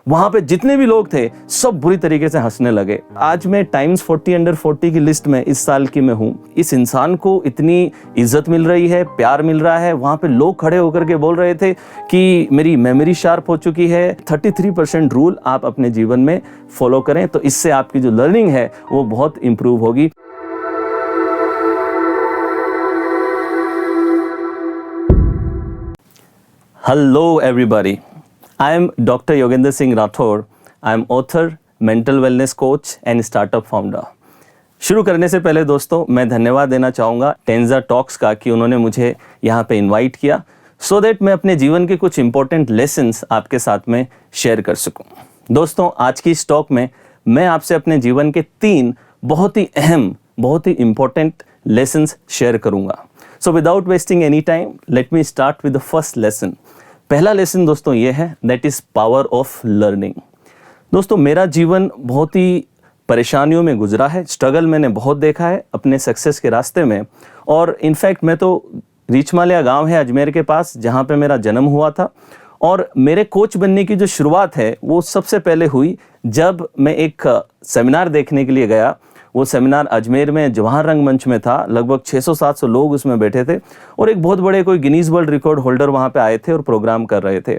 वहां पे जितने भी लोग थे सब बुरी तरीके से हंसने लगे। आज मैं टाइम्स 40 अंडर 40 की लिस्ट में इस साल की मैं हूँ। इस इंसान को इतनी इज्जत मिल रही है, प्यार मिल रहा है। वहां पे लोग खड़े होकर के बोल रहे थे कि मेरी मेमोरी शार्प हो चुकी है। 33% रूल आप अपने जीवन में फॉलो करें तो इससे आपकी जो लर्निंग है वो बहुत इंप्रूव होगी। Hello everybody, I am Dr. Yogendra Singh Rathore. I am author, mental wellness coach and startup founder. शुरू करने से पहले दोस्तों मैं धन्यवाद देना चाहूँगा टेंजा टॉक्स का कि उन्होंने मुझे यहाँ पे इनवाइट किया सो दैट मैं अपने जीवन के कुछ इंपॉर्टेंट लेसन्स आपके साथ में शेयर कर सकूँ। दोस्तों आज की इस टॉक में मैं आपसे अपने जीवन के 3 बहुत ही अहम, बहुत ही इंपॉर्टेंट लेसन्स शेयर करूँगा। So without wasting any time let me start with the first lesson. पहला लेसन दोस्तों ये है, that is power of learning. दोस्तों मेरा जीवन बहुत ही परेशानियों में गुजरा है, स्ट्रगल मैंने बहुत देखा है अपने सक्सेस के रास्ते में। और इनफैक्ट मैं तो रीचमालिया गांव है अजमेर के पास जहां पे मेरा जन्म हुआ था और मेरे कोच बनने की जो शुरुआत है वो सबसे पहले हुई जब मैं एक सेमिनार देखने के लिए गया। वो सेमिनार अजमेर में जवाहर रंगमंच में था, लगभग 600-700 लोग उसमें बैठे थे और एक बहुत बड़े कोई गिनीज वर्ल्ड रिकॉर्ड होल्डर वहाँ पे आए थे और प्रोग्राम कर रहे थे।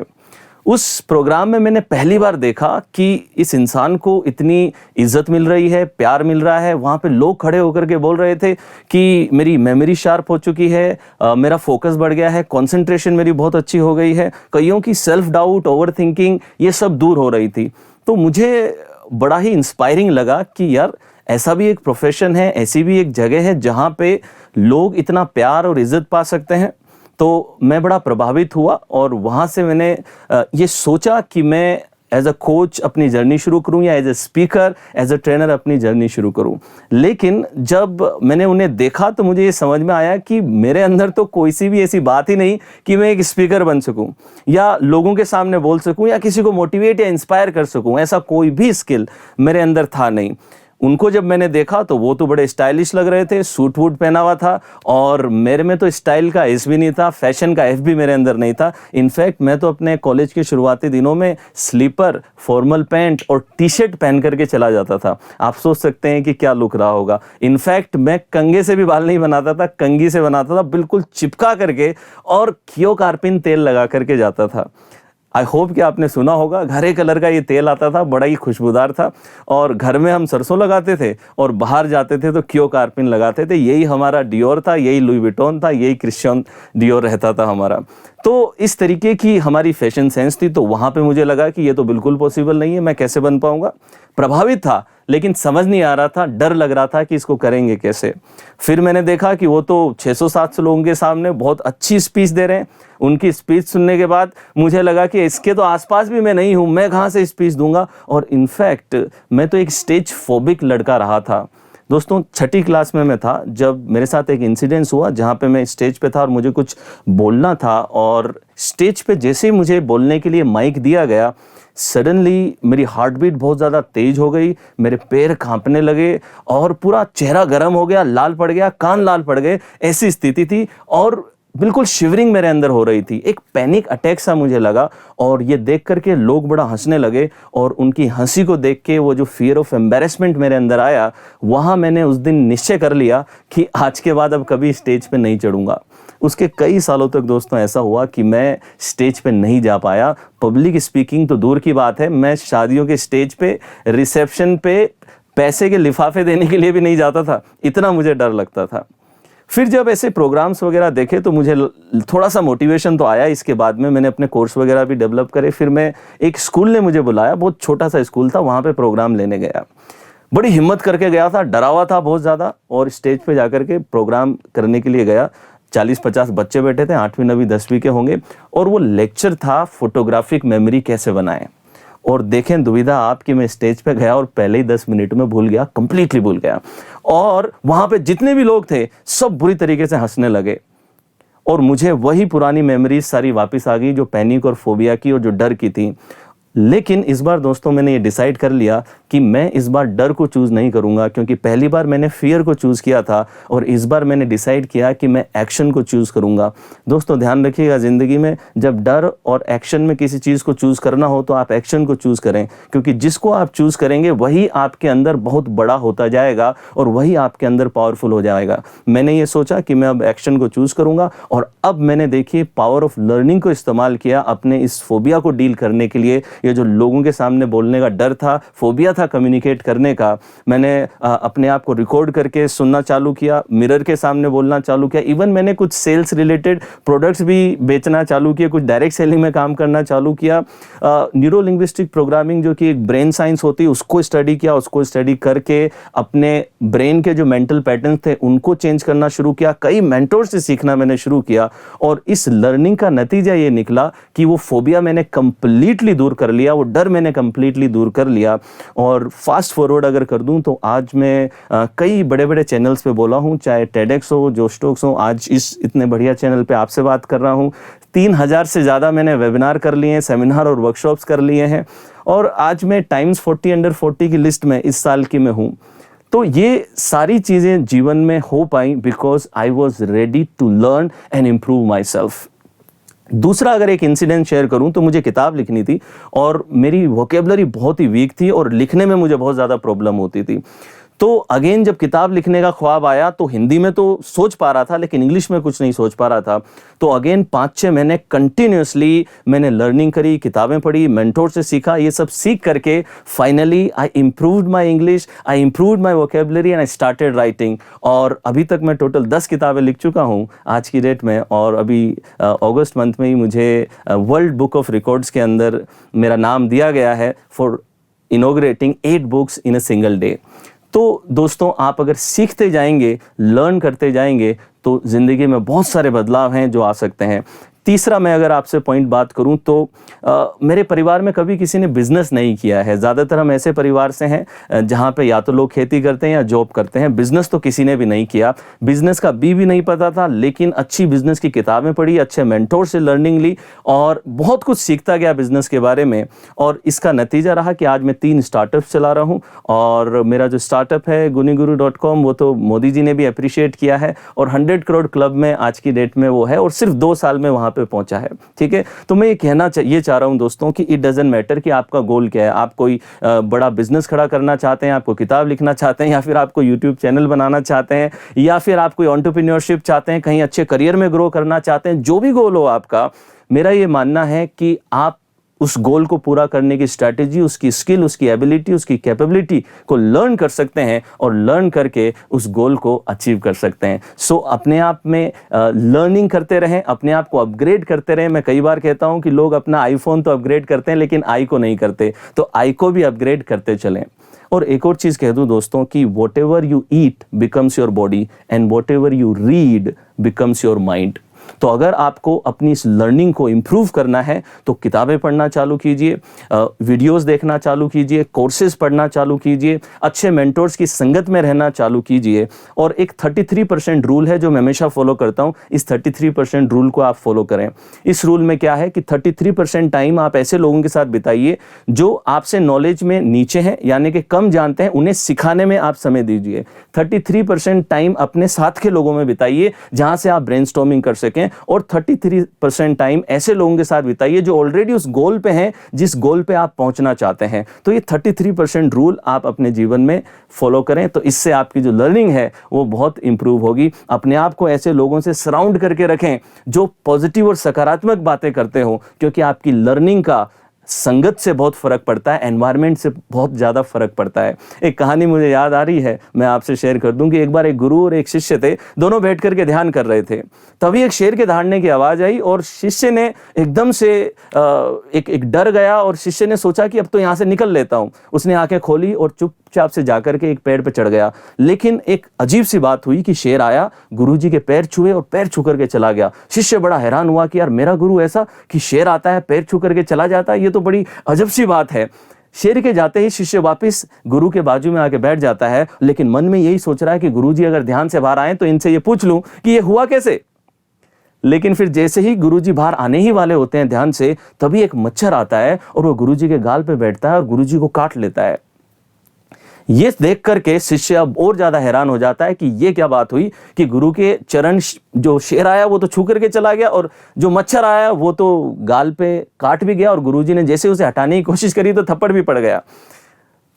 उस प्रोग्राम में मैंने पहली बार देखा कि इस इंसान को इतनी इज्जत मिल रही है, प्यार मिल रहा है। वहाँ पे लोग खड़े होकर के बोल रहे थे कि मेरी मेमोरी शार्प हो चुकी है, मेरा फोकस बढ़ गया है, कंसंट्रेशन मेरी बहुत अच्छी हो गई है, कईयों की सेल्फ डाउट, ओवर थिंकिंग ये सब दूर हो रही थी। तो मुझे बड़ा ही इंस्पायरिंग लगा कि यार ऐसा भी एक प्रोफेशन है, ऐसी भी एक जगह है जहाँ पे लोग इतना प्यार और इज्जत पा सकते हैं। तो मैं बड़ा प्रभावित हुआ और वहाँ से मैंने ये सोचा कि मैं एज अ कोच अपनी जर्नी शुरू करूँ या as a speaker, as a trainer अपनी जर्नी शुरू करूँ। लेकिन जब मैंने उन्हें देखा तो मुझे ये समझ में आया कि मेरे अंदर तो कोई सी भी ऐसी बात ही नहीं कि मैं एक स्पीकर बन सकूँ या लोगों के सामने बोल सकूँ या किसी को मोटिवेट या इंस्पायर कर सकूँ। ऐसा कोई भी स्किल मेरे अंदर था नहीं। उनको जब मैंने देखा तो वो तो बड़े स्टाइलिश लग रहे थे, सूट वूट पहना हुआ था और मेरे में तो स्टाइल का एस भी नहीं था, फैशन का एफ भी मेरे अंदर नहीं था। इनफैक्ट मैं तो अपने कॉलेज के शुरुआती दिनों में स्लीपर, फॉर्मल पैंट और टी शर्ट पहन करके चला जाता था। आप सोच सकते हैं कि क्या लुक रहा होगा। इनफैक्ट मैं कंघे से भी बाल नहीं बनाता था, कंघी से बनाता था, बिल्कुल चिपका करके और कियोकार्पिन तेल लगा करके जाता था। आई होप कि आपने सुना होगा, हरे कलर का ये तेल आता था, बड़ा ही खुशबूदार था और घर में हम सरसों लगाते थे और बाहर जाते थे तो कियोकार्पिन लगाते थे। यही हमारा डियोर था, यही लुई विटॉन था, यही क्रिश्चियन डियोर रहता था हमारा। तो इस तरीके की हमारी फैशन सेंस थी। तो वहाँ पे मुझे लगा कि ये तो बिल्कुल पॉसिबल नहीं है, मैं कैसे बन पाऊंगा। प्रभावित था लेकिन समझ नहीं आ रहा था, डर लग रहा था कि इसको करेंगे कैसे। फिर मैंने देखा कि वो तो 600-700 लोगों के सामने बहुत अच्छी स्पीच दे रहे हैं। उनकी स्पीच सुनने के बाद मुझे लगा कि इसके तो आसपास भी मैं नहीं हूँ, मैं कहाँ से स्पीच दूंगा। और इनफैक्ट मैं तो एक स्टेज फोबिक लड़का रहा था। दोस्तों 6ठी क्लास में मैं था जब मेरे साथ एक इंसिडेंस हुआ जहाँ पे मैं स्टेज पे था और मुझे कुछ बोलना था और स्टेज पे जैसे ही मुझे बोलने के लिए माइक दिया गया, सडनली मेरी हार्ट बीट बहुत ज़्यादा तेज हो गई, मेरे पैर कांपने लगे और पूरा चेहरा गर्म हो गया, लाल पड़ गया, कान लाल पड़ गए, ऐसी स्थिति थी और बिल्कुल शिवरिंग मेरे अंदर हो रही थी। एक पैनिक अटैक सा मुझे लगा और ये देख करके लोग बड़ा हंसने लगे और उनकी हंसी को देख के वो जो फियर ऑफ एम्बैरेसमेंट मेरे अंदर आया, वहाँ मैंने उस दिन निश्चय कर लिया कि आज के बाद अब कभी स्टेज पे नहीं चढ़ूंगा। उसके कई सालों तक दोस्तों ऐसा हुआ कि मैं स्टेज पे नहीं जा पाया। पब्लिक स्पीकिंग तो दूर की बात है, मैं शादियों के स्टेज पे, रिसेप्शन पे पैसे के लिफाफे देने के लिए भी नहीं जाता था, इतना मुझे डर लगता था। फिर जब ऐसे प्रोग्राम्स वगैरह देखे तो मुझे थोड़ा सा मोटिवेशन तो आया। इसके बाद में मैंने अपने कोर्स वगैरह भी डेवलप करे। फिर मैं एक स्कूल ने मुझे बुलाया, बहुत छोटा सा स्कूल था, वहाँ पे प्रोग्राम लेने गया। बड़ी हिम्मत करके गया था, डरा हुआ था बहुत ज़्यादा और स्टेज पे जाकर के प्रोग्राम करने के लिए गया। 40-50 बच्चे बैठे थे, 8वीं 9वीं 10वीं के होंगे और वो लेक्चर था फोटोग्राफिक मेमोरी कैसे बनाएं। और देखें दुविधा आपकी, मैं स्टेज पे गया और पहले ही 10 मिनट में भूल गया, कंप्लीटली भूल गया। और वहाँ पे जितने भी लोग थे सब बुरी तरीके से हंसने लगे और मुझे वही पुरानी मेमोरीज सारी वापस आ गई जो पैनिक और फोबिया की और जो डर की थी। लेकिन इस बार दोस्तों मैंने ये डिसाइड कर लिया कि मैं इस बार डर को चूज़ नहीं करूंगा, क्योंकि पहली बार मैंने फियर को चूज़ किया था और इस बार मैंने डिसाइड किया कि मैं एक्शन को चूज़ करूंगा। दोस्तों ध्यान रखिएगा, ज़िंदगी में जब डर और एक्शन में किसी चीज़ को चूज़ करना हो तो आप एक्शन को चूज़ करें, क्योंकि जिसको आप चूज़ करेंगे वही आपके अंदर बहुत बड़ा होता जाएगा और वही आपके अंदर पावरफुल हो जाएगा। मैंने ये सोचा कि मैं अब एक्शन को चूज़ करूंगा और अब मैंने देखिए पावर ऑफ लर्निंग को इस्तेमाल किया अपने इस फोबिया को डील करने के लिए। ये जो लोगों के सामने बोलने का डर था, फोबिया था कम्युनिकेट करने का, मैंने अपने आप को रिकॉर्ड करके सुनना चालू किया, मिरर के सामने बोलना चालू किया। इवन मैंने कुछ सेल्स रिलेटेड प्रोडक्ट्स भी बेचना चालू किए, कुछ डायरेक्ट सेलिंग में काम करना चालू किया। न्यूरो लिंग्विस्टिक प्रोग्रामिंग जो कि एक ब्रेन साइंस होती है उसको स्टडी किया, उसको स्टडी करके अपने ब्रेन के जो मेंटल पैटर्न्स थे उनको चेंज करना शुरू किया। कई मेंटोर से सीखना मैंने शुरू किया और इस लर्निंग का नतीजा ये निकला कि वो फोबिया मैंने कंप्लीटली दूर कर लिया, वो डर मैंने कंप्लीटली दूर कर लिया। और फास्ट फॉरवर्ड अगर कर दूं तो आज मैं कई बड़े बड़े चैनल्स पे बोला हूं, चाहे टेडेक्स हो, जोश टॉक्स हो, आज इस इतने बढ़िया चैनल पे आपसे बात कर रहा हूं। 3000 से ज़्यादा मैंने वेबिनार कर लिए हैं, सेमिनार और वर्कशॉप्स कर लिए हैं और आज मैं टाइम्स 40 अंडर 40 की लिस्ट में इस साल की मैं हूँ। तो ये सारी चीज़ें जीवन में हो पाई because I was ready to learn and improve myself. दूसरा अगर एक इंसिडेंट शेयर करूं तो मुझे किताब लिखनी थी और मेरी वोकेबलरी बहुत ही वीक थी और लिखने में मुझे बहुत ज़्यादा प्रॉब्लम होती थी। तो अगेन जब किताब लिखने का ख्वाब आया तो हिंदी में तो सोच पा रहा था लेकिन इंग्लिश में कुछ नहीं सोच पा रहा था। तो अगेन 5-6 महीने कंटिन्यूसली मैंने लर्निंग करी, किताबें पढ़ी, मेंटोर से सीखा। ये सब सीख करके finally I improved my English, I improved my vocabulary and I started writing. और अभी तक मैं टोटल 10 किताबें लिख चुका हूँ आज की डेट में। और अभी अगस्त मंथ में ही मुझे वर्ल्ड बुक ऑफ रिकॉर्ड्स के अंदर मेरा नाम दिया गया है for inaugurating 8 books in a single day. तो दोस्तों आप अगर सीखते जाएंगे, लर्न करते जाएंगे तो ज़िंदगी में बहुत सारे बदलाव हैं जो आ सकते हैं। तीसरा मैं अगर आपसे पॉइंट बात करूं तो मेरे परिवार में कभी किसी ने बिज़नेस नहीं किया है। ज़्यादातर हम ऐसे परिवार से हैं जहां पे या तो लोग खेती करते हैं या जॉब करते हैं, बिज़नेस तो किसी ने भी नहीं किया। बिज़नेस का बी भी नहीं पता था, लेकिन अच्छी बिज़नेस की किताबें पढ़ी, अच्छे मेंटोर से लर्निंग ली और बहुत कुछ सीखता गया बिज़नेस के बारे में। और इसका नतीजा रहा कि आज मैं 3 स्टार्टअप्स चला रहा हूँ और मेरा जो स्टार्टअप है गुनीगुरु.com वो तो मोदी जी ने भी अप्रिशिएट किया है और 100 करोड़ क्लब में आज की डेट में वो है और सिर्फ 2 साल में वहाँ पे पहुंचा है। ठीक है, तो मैं ये चाह रहा हूं दोस्तों कि इट डजंट मैटर कि आपका गोल क्या है। आप कोई बड़ा बिजनेस खड़ा करना चाहते हैं, आपको किताब लिखना चाहते हैं, या फिर आप कोई यूट्यूब चैनल बनाना चाहते हैं, या फिर आप कोई एंटरप्रेन्योरशिप चाहते हैं, कहीं अच्छे करियर में ग्रो करना चाहते हैं, जो भी गोल हो आपका, मेरा ये मानना है कि आप उस गोल को पूरा करने की स्ट्रैटेजी, उसकी स्किल, उसकी एबिलिटी, उसकी कैपेबिलिटी को लर्न कर सकते हैं और लर्न करके उस गोल को अचीव कर सकते हैं। सो अपने आप में लर्निंग करते रहें, अपने आप को अपग्रेड करते रहें। मैं कई बार कहता हूं कि लोग अपना आईफोन तो अपग्रेड करते हैं लेकिन आई को नहीं करते, तो आई को भी अपग्रेड करते चलें। और एक और चीज़ कह दूं दोस्तों कि what ever you eat becomes your body and what ever you read becomes your mind. तो अगर आपको अपनी इस लर्निंग को इम्प्रूव करना है तो किताबें पढ़ना चालू कीजिए, वीडियोस देखना चालू कीजिए, कोर्सेज पढ़ना चालू कीजिए, अच्छे मेंटोर्स की संगत में रहना चालू कीजिए। और एक 33% रूल है जो मैं हमेशा फॉलो करता हूं, इस 33% रूल को आप फॉलो करें। इस रूल में क्या है कि 33% टाइम आप ऐसे लोगों के साथ बिताइए जो आपसे नॉलेज में नीचे हैं, यानी कि कम जानते हैं, उन्हें सिखाने में आप समय दीजिए। 33% टाइम अपने साथ के लोगों में बिताइए जहां से आप ब्रेनस्टॉर्मिंग कर सकें, और 33% टाइम ऐसे लोगों के साथ बिताइए जो ऑलरेडी उस गोल पे हैं जिस गोल पे आप पहुंचना चाहते हैं। तो ये 33% रूल आप अपने जीवन में फॉलो करें, तो इससे आपकी जो लर्निंग है वो बहुत इंप्रूव होगी। अपने आप को ऐसे लोगों से सराउंड करके रखें जो पॉजिटिव और सकारात्मक बातें करते हो, क्योंकि आपकी लर्निंग का संगत से बहुत फर्क पड़ता है, एनवायरनमेंट से बहुत ज़्यादा फर्क पड़ता है। एक कहानी मुझे याद आ रही है, मैं आपसे शेयर कर दूं कि एक बार एक गुरु और एक शिष्य थे, दोनों बैठ करके ध्यान कर रहे थे। तभी एक शेर के दहाड़ने की आवाज़ आई और शिष्य ने एकदम से एक डर गया और शिष्य ने सोचा कि अब तो यहाँ से निकल लेता हूँ। उसने आंखें खोली और चुपचाप से जाकर के एक पेड़ पे चढ़ गया। लेकिन एक अजीब सी बात हुई कि शेर आया, गुरुजी के पैर छुए और पैर छू करके चला गया। शिष्य बड़ा हैरान हुआ कि यार मेरा गुरु ऐसा कि शेर आता है पैर छू करके चला जाता है, ये तो बड़ी अजब सी बात है। शेर के जाते ही शिष्य वापस गुरु के बाजू में आके बैठ जाता है, लेकिन मन में यही सोच रहा है कि गुरुजी अगर ध्यान से बाहर आए तो इनसे ये पूछ लूं कि ये हुआ कैसे। लेकिन फिर जैसे ही गुरुजी बाहर आने ही वाले होते हैं ध्यान से, तभी एक मच्छर आता है और वो गुरुजी के गाल पे बैठता है और गुरुजी को काट लेता है। ये देख करके शिष्य अब और ज्यादा हैरान हो जाता है कि ये क्या बात हुई कि गुरु के चरण, जो शेर आया वो तो छू करके चला गया और जो मच्छर आया वो तो गाल पे काट भी गया, और गुरुजी ने जैसे उसे हटाने की कोशिश करी तो थप्पड़ भी पड़ गया।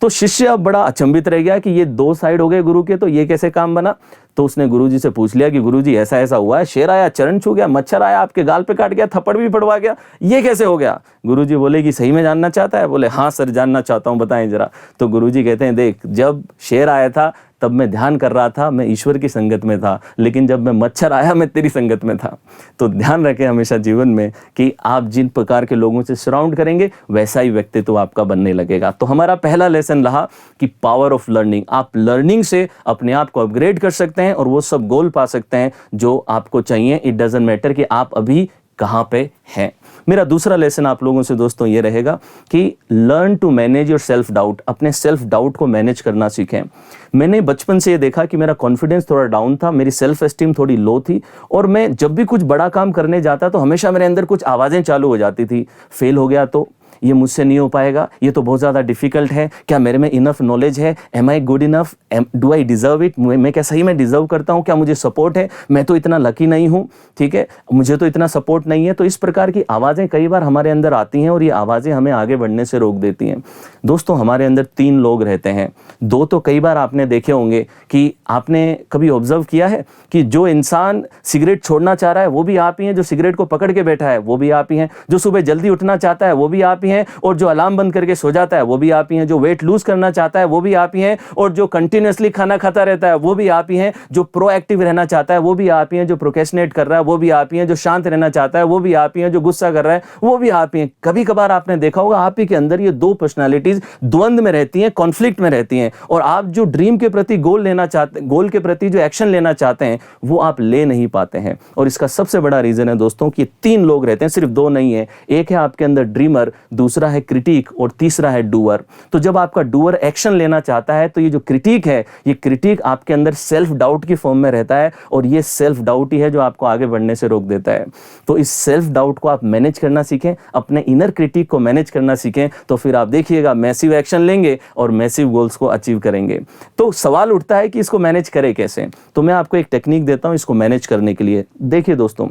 तो शिष्य अब बड़ा अचंभित रह गया कि ये दो साइड हो गए गुरु के, तो ये कैसे काम बना। तो उसने गुरुजी से पूछ लिया कि गुरुजी ऐसा ऐसा हुआ है, शेर आया, चरण छू गया, मच्छर आया, आपके गाल पे काट गया, थप्पड़ भी पड़वा गया, ये कैसे हो गया। गुरुजी बोले कि सही में जानना चाहता है। बोले हाँ सर जानना चाहता हूँ, बताएं जरा। तो गुरुजी कहते हैं देख, जब शेर आया था तब मैं ध्यान कर रहा था, मैं ईश्वर की संगत में था, लेकिन जब मैं मच्छर आया मैं तेरी संगत में था। तो ध्यान रखें हमेशा जीवन में कि आप जिन प्रकार के लोगों से सराउंड करेंगे वैसा ही व्यक्तित्व आपका बनने लगेगा। तो हमारा पहला लेसन रहा कि पावर ऑफ लर्निंग, आप लर्निंग से अपने आप को अपग्रेड कर सकते हैं और वो सब गोल पा सकते हैं जो आपको चाहिए। इट डजंट मैटर कि आप अभी कहां पे हैं। मेरा दूसरा लेसन आप लोगों से दोस्तों ये रहेगा कि learn to manage your self doubt, अपने सेल्फ डाउट को मैनेज करना सीखें। मैंने बचपन से ये देखा कि मेरा कॉन्फिडेंस थोड़ा डाउन था, मेरी सेल्फ एस्टीम थोड़ी लो थी, और मैं जब भी कुछ बड़ा काम करने जाता तो हमेशा मेरे अंदर कुछ आवाजें चालू हो जाती थी। फेल हो गया तो ये मुझसे नहीं हो पाएगा, ये तो बहुत ज़्यादा डिफिकल्ट है, क्या मेरे में इनफ नॉलेज है, am I good enough, do I deserve it, मैं क्या सही में डिजर्व करता हूँ, क्या मुझे सपोर्ट है, मैं तो इतना लकी नहीं हूँ, ठीक है, मुझे तो इतना सपोर्ट नहीं है। तो इस प्रकार की आवाज़ें कई बार हमारे अंदर आती हैं और ये आवाज़ें हमें आगे बढ़ने से रोक देती हैं। दोस्तों हमारे अंदर 3 लोग रहते हैं, 2 तो कई बार आपने देखे होंगे कि आपने कभी ऑब्जर्व किया है कि जो इंसान सिगरेट छोड़ना चाह रहा है वो भी आप ही हैं, जो सिगरेट को पकड़ के बैठा है वो भी आप ही हैं, जो सुबह जल्दी उठना चाहता है वो भी आप ही हैं, और जो अलार्म बंद करके सो जाता है वो भी आप ही हैं, जो वेट लूज करना चाहता है वो भी आप ही हैं, और जो कंटिन्यूअसली खाना खाता रहता है वो भी आप ही हैं, जो प्रोएक्टिव रहना चाहता है वो भी आप ही हैं, जो प्रोक्रेस्टिनेट कर रहा है वो भी आप ही हैं, जो शांत रहना चाहता है वो भी आप ही हैं, जो गुस्सा कर रहा है वो भी आप ही हैं। कभी कभार आपने देखा होगा आप ही के अंदर ये 2 पर्सनालिटीज द्वंद्व में रहती हैं, कॉन्फ्लिक्ट में रहती हैं, और आप जो ड्रीम के प्रति गोल लेना चाहते, गोल के प्रति जो एक्शन लेना चाहते हैं वो आप ले नहीं पाते हैं। और इसका सबसे बड़ा रीजन है दोस्तों कि 3 लोग रहते हैं, सिर्फ 2 नहीं है। एक है आपके अंदर ड्रीमर, दूसरा है क्रिटिक, और तीसरा है डूअर। तो जब आपका डूअर एक्शन लेना चाहता है तो ये जो क्रिटिक है, ये क्रिटिक आपके अंदर सेल्फ डाउट की फॉर्म में रहता है, और ये सेल्फ डाउट ही है जो आपको आगे बढ़ने से रोक देता है। तो इस सेल्फ डाउट को आप मैनेज करना सीखें, अपने इनर क्रिटिक को मैनेज करना सीखें, तो फिर आप देखिएगा मैसिव एक्शन लेंगे और मैसिव गोल्स को अचीव करेंगे। तो सवाल उठता है कि इसको मैनेज करें कैसे। तो मैं आपको एक टेक्निक देता हूं इसको मैनेज करने के लिए। देखिए दोस्तों,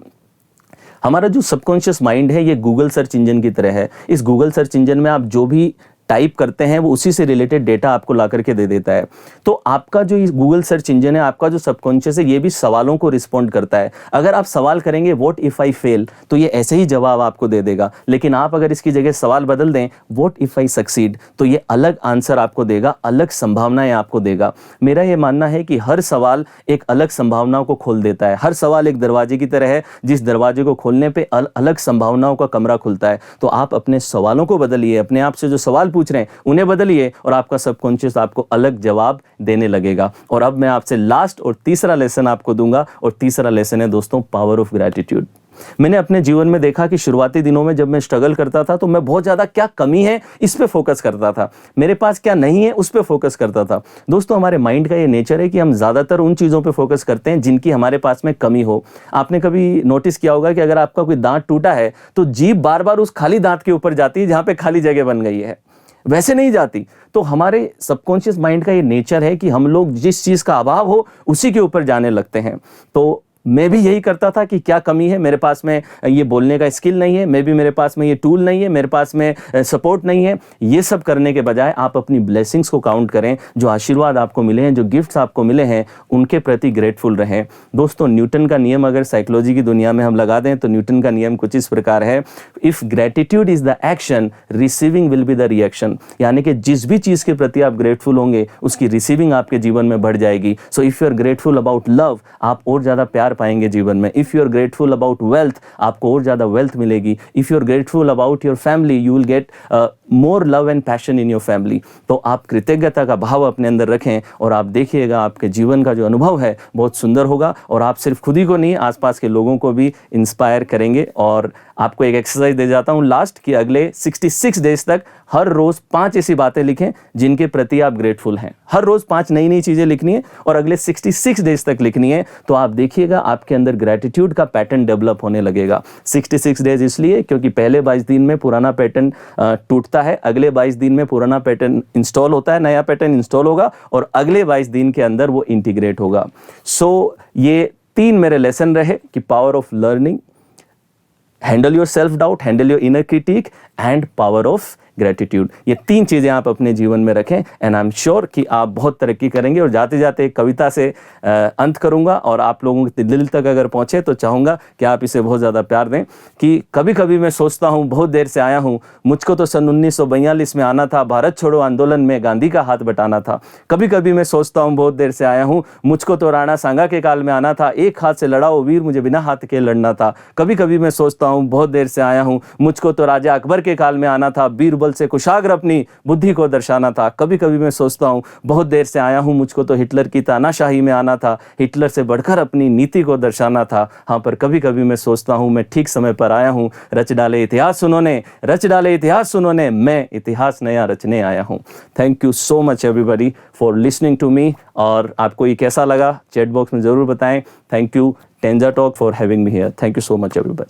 हमारा जो सबकॉन्शियस माइंड है ये गूगल सर्च इंजन की तरह है। इस गूगल सर्च इंजन में आप जो भी टाइप करते हैं वो उसी से रिलेटेड डेटा आपको ला करके दे देता है। तो आपका जो इस गूगल सर्च इंजन है, आपका जो सबकॉन्शियस है, ये भी सवालों को रिस्पॉन्ड करता है। अगर आप सवाल करेंगे व्हाट इफ आई फेल, तो ये ऐसे ही जवाब आपको दे देगा। लेकिन आप अगर इसकी जगह सवाल बदल दें व्हाट इफ आई सक्सीड, तो ये अलग आंसर आपको देगा, अलग संभावनाएं आपको देगा। मेरा ये मानना है कि हर सवाल एक अलग संभावनाओं को खोल देता है। हर सवाल एक दरवाजे की तरह है, जिस दरवाजे को खोलने पे अलग संभावनाओं का कमरा खुलता है। तो आप अपने सवालों को बदलिए, अपने आप से जो सवाल पूछ रहे हैं उन्हें बदलिए, और आपका सबकॉन्शियस आपको अलग जवाब देने लगेगा। और अब मैं आपसे लास्ट और तीसरा लेसन आपको दूंगा, और तीसरा लेसन है दोस्तों पावर ऑफ ग्रैटिट्यूड। मैंने अपने जीवन में देखा कि शुरुआती दिनों में जब मैं स्ट्रगल करता था तो मैं बहुत ज्यादा क्या कमी है इस पे फोकस करता था, मेरे पास क्या नहीं है उस पे फोकस करता था। दोस्तों हमारे माइंड का ये नेचर है कि हम ज्यादातर उन चीजों पे फोकस करते हैं जिनकी हमारे पास में कमी हो। आपने कभी नोटिस किया होगा कि अगर आपका कोई दांत टूटा है तो जीभ बार बार उस खाली दांत के ऊपर जाती है जहां पे खाली जगह बन गई है, वैसे नहीं जाती। तो हमारे सबकॉन्शियस माइंड का ये नेचर है कि हम लोग जिस चीज का अभाव हो उसी के ऊपर जाने लगते हैं। तो मैं भी यही करता था कि क्या कमी है, मेरे पास में ये बोलने का स्किल नहीं है, मे बी मेरे पास में ये टूल नहीं है, मेरे पास में सपोर्ट नहीं है। ये सब करने के बजाय आप अपनी ब्लेसिंग्स को काउंट करें, जो आशीर्वाद आपको मिले हैं, जो गिफ्ट्स आपको मिले हैं, उनके प्रति ग्रेटफुल रहें। दोस्तों न्यूटन का नियम अगर साइकोलॉजी की दुनिया में हम लगा दें तो न्यूटन का नियम कुछ इस प्रकार है, if gratitude is the action receiving will be the reaction. यानी कि जिस भी चीज के प्रति आप ग्रेटफुल होंगे उसकी रिसीविंग आपके जीवन में बढ़ जाएगी। So if you are grateful about love, आप और ज्यादा प्यार पाएंगे जीवन में। If you are grateful about wealth, आपको और ज्यादा वेल्थ मिलेगी। If you are grateful about your family, you will get more love and passion in your family. तो आप कृतज्ञता का भाव अपने अंदर रखें और आप देखिएगा आपके जीवन का जो अनुभव है बहुत सुंदर होगा और आप सिर्फ खुद ही को नहीं, आसपास के लोगों को भी इंस्पायर करेंगे। और आपको एक एक्सरसाइज दे जाता हूं लास्ट कि अगले 66 डेज तक हर रोज 5 ऐसी बातें लिखें जिनके प्रति आप ग्रेटफुल हैं। हर रोज 5 नई नई चीजें लिखनी है और अगले 66 डेज तक लिखनी है। तो आप देखिएगा आपके अंदर ग्रेटिट्यूड का पैटर्न डेवलप होने लगेगा। 66 डेज इसलिए क्योंकि पहले 22 दिन में पुराना पैटर्न टूटता है, अगले 22 दिन में पुराना पैटर्न इंस्टॉल होता है, नया पैटर्न इंस्टॉल होगा और अगले 22 दिन के अंदर वो इंटीग्रेट होगा। सो ये 3 मेरे लेसन रहे कि power of learning, handle your self doubt, handle your inner critic and power of gratitude. ये 3 चीजें आप अपने जीवन में रखें एंड आई एम श्योर कि आप बहुत तरक्की करेंगे। और जाते जाते एक कविता से अंत करूंगा और आप लोगों के दिल तक अगर पहुंचे तो चाहूंगा कि आप इसे बहुत ज्यादा प्यार दें। कि कभी कभी मैं सोचता हूं बहुत देर से आया हूं, मुझको तो सन 1942 में आना था, भारत छोड़ो आंदोलन में गांधी का हाथ बटाना था। कभी कभी मैं सोचता हूं बहुत देर से आया हूं, मुझको तो राणा सांगा के काल में आना था, एक हाथ से लड़ाओ वीर मुझे बिना हाथ के लड़ना था। कभी कभी मैं सोचता हूं बहुत देर से आया हूं, मुझको तो राजा अकबर के काल में आना था, बीरबल से कुशाग्र अपनी बुद्धि को दर्शाना था। कभी कभी मैं सोचता हूं बहुत देर से आया हूं, मुझको तो हिटलर की तानाशाही में आना था, हिटलर से बढ़कर अपनी नीति को दर्शाना था। हाँ, पर कभी कभी मैं सोचता हूं मैं ठीक समय पर आया हूं, रच डाले इतिहास उन्होंने, रच डाले इतिहास उन्होंने, मैं इतिहास नया रचने आया हूं। Thank you so much everybody for listening to me. और आपको ये कैसा लगा चैट बॉक्स में जरूर बताएं। Thank you टेंजा talk for having me here. Thank you so much everybody.